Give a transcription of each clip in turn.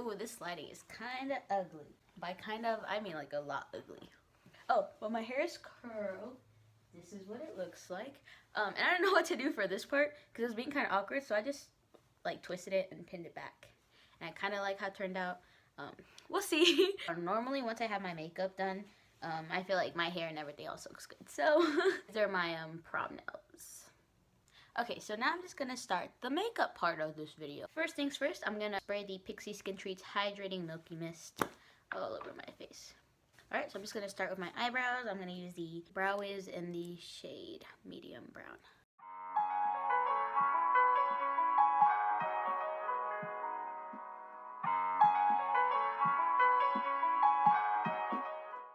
Ooh, this lighting is kind of ugly. By kind of, I mean like a lot ugly. Oh, but my hair is curled. This is what it looks like. And I don't know what to do for this part because it was being kind of awkward, so I just like twisted it and pinned it back. And I kind of like how it turned out. We'll see. Normally, once I have my makeup done, I feel like my hair and everything else looks good. So these are my prom nails. Okay, so now I'm just gonna start the makeup part of this video. First things first, I'm gonna spray the Pixi Skin Treats Hydrating Milky Mist all over my face. Alright, so I'm just gonna start with my eyebrows. I'm gonna use the Brow Wiz in the shade medium brown.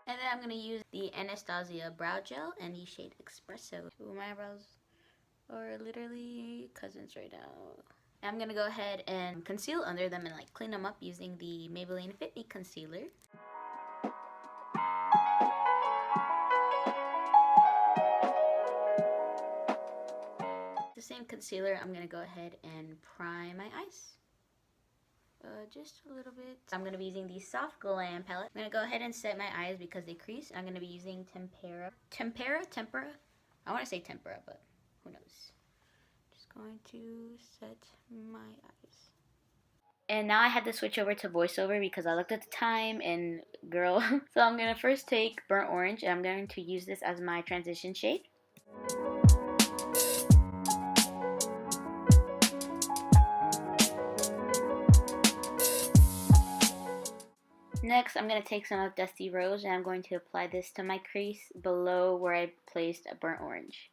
And then I'm gonna use the Anastasia Brow Gel in the shade Espresso. Ooh, my eyebrows are literally cousins right now. I'm gonna go ahead and conceal under them and like clean them up using the Maybelline Fit Me Concealer. The same concealer, I'm gonna go ahead and prime my eyes. Just a little bit. I'm going to be using the Soft Glam palette. I'm going to go ahead and set my eyes because they crease. I'm going to be using Tempera. I want to say Tempera, but who knows. Just going to set my eyes. And now I had to switch over to voiceover because I looked at the time and girl. So I'm going to first take Burnt Orange and I'm going to use this as my transition shade. Next, I'm going to take some of Dusty Rose and I'm going to apply this to my crease below where I placed a Burnt Orange.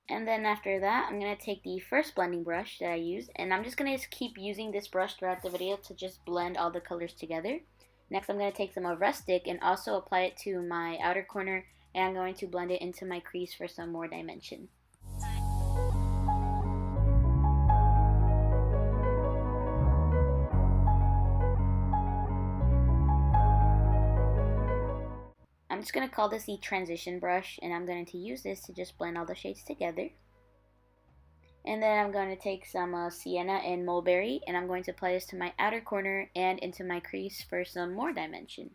And then after that, I'm going to take the first blending brush that I used and I'm just going to keep using this brush throughout the video to just blend all the colors together. Next, I'm going to take some of Rustic and also apply it to my outer corner. And I'm going to blend it into my crease for some more dimension. I'm just going to call this the transition brush and I'm going to use this to just blend all the shades together. And then I'm going to take some Sienna and Mulberry and I'm going to apply this to my outer corner and into my crease for some more dimension.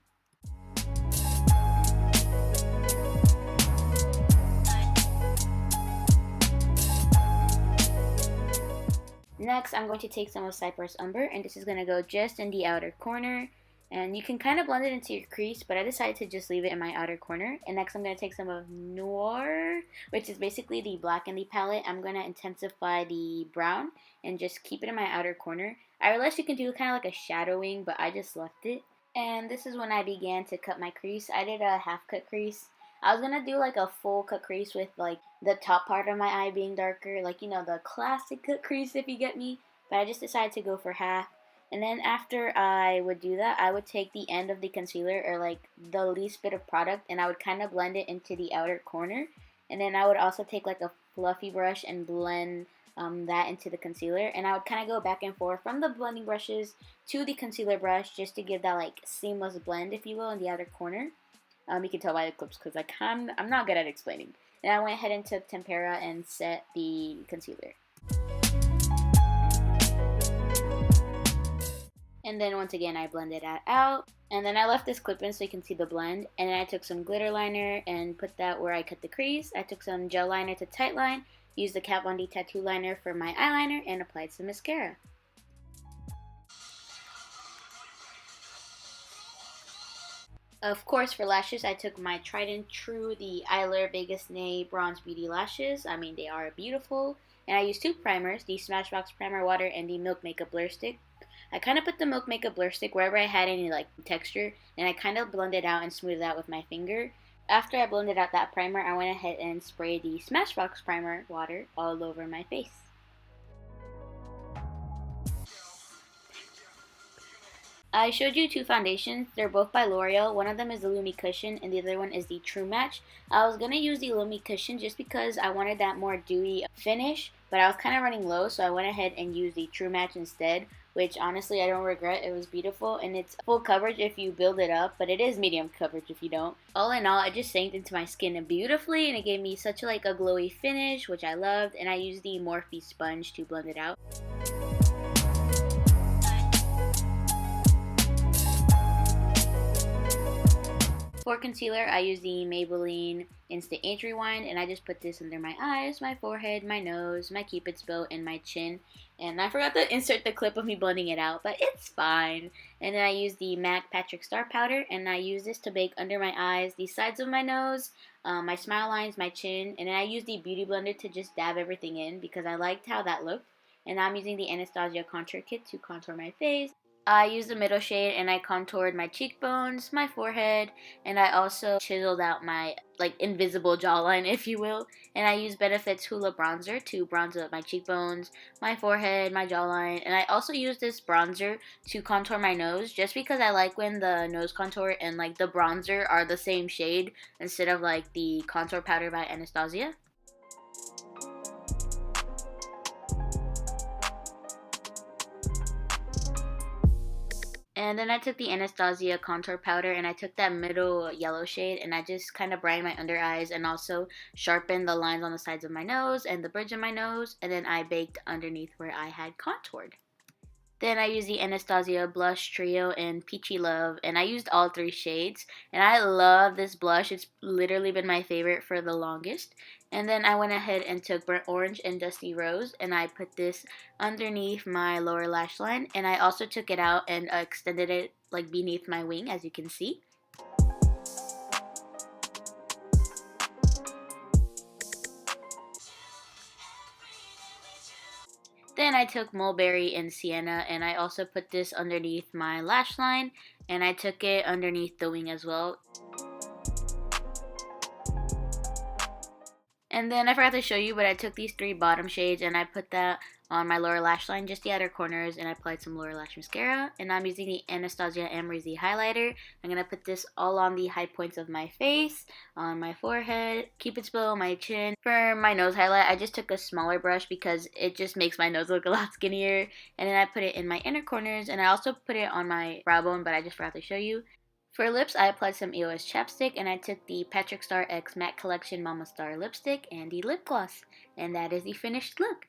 Next, I'm going to take some of Cypress Umber, and this is going to go just in the outer corner. And you can kind of blend it into your crease, but I decided to just leave it in my outer corner. And next, I'm going to take some of Noir, which is basically the black in the palette. I'm going to intensify the brown and just keep it in my outer corner. I realized you can do kind of like a shadowing, but I just left it. And this is when I began to cut my crease. I did a half cut crease. I was going to do like a full cut crease with like the top part of my eye being darker, like, you know, the classic cut crease if you get me, but I just decided to go for half. And then after I would do that, I would take the end of the concealer or like the least bit of product and I would kind of blend it into the outer corner. And then I would also take like a fluffy brush and blend that into the concealer, and I would kind of go back and forth from the blending brushes to the concealer brush just to give that like seamless blend, if you will, in the outer corner. You can tell by the clips because I'm not good at explaining. And I went ahead and took Tempera and set the concealer. And then once again I blended that out. And then I left this clip in so you can see the blend. And then I took some glitter liner and put that where I cut the crease. I took some gel liner to tight line, used the Kat Von D tattoo liner for my eyeliner, and applied some mascara. Of course, for lashes, I took my tried and true, the Eylure Vegas Nay Bronze Beauty Lashes. I mean, they are beautiful. And I used two primers, the Smashbox Primer Water and the Milk Makeup Blur Stick. I kind of put the Milk Makeup Blur Stick wherever I had any like texture, and I kind of blended out and smoothed out with my finger. After I blended out that primer, I went ahead and sprayed the Smashbox Primer Water all over my face. I showed you two foundations. They're both by L'Oreal. One of them is the Lumi Cushion and the other one is the True Match. I was going to use the Lumi Cushion just because I wanted that more dewy finish, but I was kind of running low, so I went ahead and used the True Match instead. which honestly I don't regret. It was beautiful, and it's full coverage if you build it up, but it is medium coverage if you don't. All in all, it just sank into my skin beautifully, and it gave me such like a glowy finish, which I loved, and I used the Morphe sponge to blend it out. For concealer, I use the Maybelline Instant Age Rewind, and I just put this under my eyes, my forehead, my nose, my cupid's bow, and my chin. And I forgot to insert the clip of me blending it out, but it's fine. And then I use the MAC Patrick Star Powder, and I use this to bake under my eyes, the sides of my nose, my smile lines, my chin, and then I use the Beauty Blender to just dab everything in because I liked how that looked. And I'm using the Anastasia Contour Kit to contour my face. I used the middle shade and I contoured my cheekbones, my forehead, and I also chiseled out my like invisible jawline, if you will. And I used Benefit's Hoola Bronzer to bronze up my cheekbones, my forehead, my jawline, and I also used this bronzer to contour my nose just because I like when the nose contour and like the bronzer are the same shade instead of like the contour powder by Anastasia. And then I took the Anastasia contour powder and I took that middle yellow shade and I just kind of brightened my under eyes and also sharpened the lines on the sides of my nose and the bridge of my nose, and then I baked underneath where I had contoured. Then I used the Anastasia Blush Trio in Peachy Love, and I used all three shades. And I love this blush. It's literally been my favorite for the longest. And then I went ahead and took Burnt Orange and Dusty Rose, and I put this underneath my lower lash line. And I also took it out and extended it like beneath my wing, as you can see. Then I took Mulberry and Sienna, and I also put this underneath my lash line, and I took it underneath the wing as well. And then I forgot to show you, but I took these three bottom shades and I put that on my lower lash line, just the outer corners, and I applied some lower lash mascara. And I'm using the Anastasia Amrezy highlighter. I'm going to put this all on the high points of my face, on my forehead, cupid's bow, my chin. For my nose highlight, I just took a smaller brush because it just makes my nose look a lot skinnier. And then I put it in my inner corners, and I also put it on my brow bone, but I just forgot to show you. For lips, I applied some EOS chapstick, and I took the Patrick Star X Matte Collection Mama Star lipstick and the lip gloss. And that is the finished look.